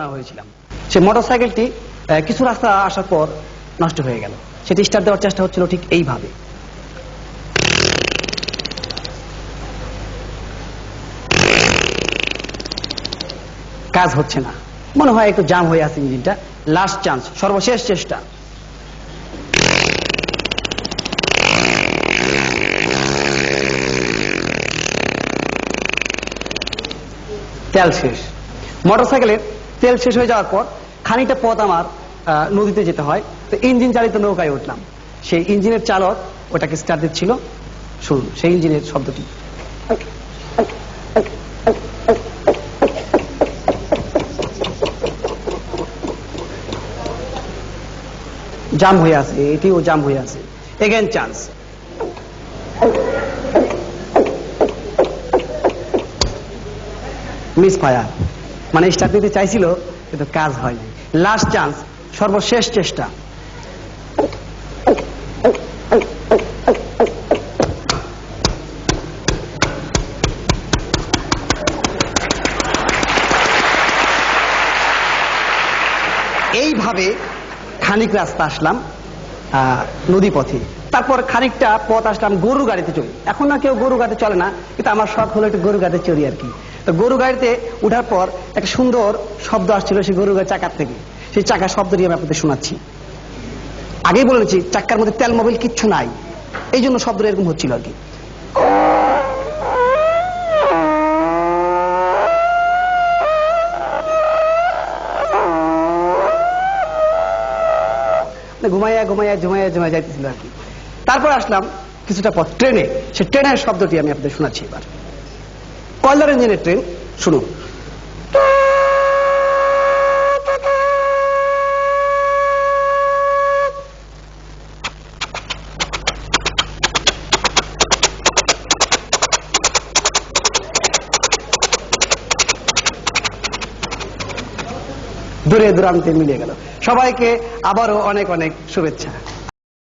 হয়েছিলাম। সে মোটরসাইকেলটি কিছু রাস্তা আসার পর নষ্ট হয়ে গেল। সেটি স্টার্ট দেওয়ার চেষ্টা হচ্ছিল ঠিক এইভাবে। কাজ হচ্ছে না, মনে হয় একটু জাম হয়ে আছে ইঞ্জিনটা। লাস্ট চান্স, সর্বশেষ চেষ্টা। তেল শেষ। মোটরসাইকেলের তেল শেষ হয়ে যাওয়ার পর খানিকটা পথ আমার নদীতে যেতে হয়, তো ইঞ্জিন চালিত নৌকায় উঠলাম। সেই ইঞ্জিনের চালক ওটাকে স্টার্ট দিচ্ছিল। শুনুন সেই ইঞ্জিনের শব্দটি। জাম হয়ে আছে, এটিও জাম হয়ে আছে। Again chance. মিস ফায়ার, মানে স্টার্ট দিতে চাইছিল কিন্তু কাজ হয়নি। লাস্ট চান্স, সর্বশেষ চেষ্টা। এইভাবে খানিক রাস্তা আসলাম নদী পথে। তারপর খানিকটা পথ আসলাম গরু গাড়িতে চড়ি। এখন না কেউ গরু গাড়িতে চলে না, কিন্তু আমার শখ হলো একটু গরু গাড়িতে চড়ি আর কি। তো গরু গাড়িতে উঠার পর একটা সুন্দর শব্দ আসছিল সেই গরু গাড়ির চাকার থেকে। সেই চাকার শব্দটি আমি আপনাদের শোনাচ্ছি। আগেই বলেছি চাকার মধ্যে তেল মোবিল কিচ্ছু নাই, এই জন্য শব্দটা এরকম হচ্ছিল আর কি। ঘুমাইয়া ঘুমাইয়া ঝুমাইয়া ঝুমাইয়া যাইতেছিল আর কি। তারপর আসলাম কিছুটা পথ ট্রেনে। সে ট্রেনের শব্দটি আমি আপনাদের শোনাচ্ছি এবার। কয়লার ইঞ্জিনের ট্রেন, শুনুন। দূরে দূরান্তে মিলে গেল। সবাইকে আবারও অনেক অনেক শুভেচ্ছা।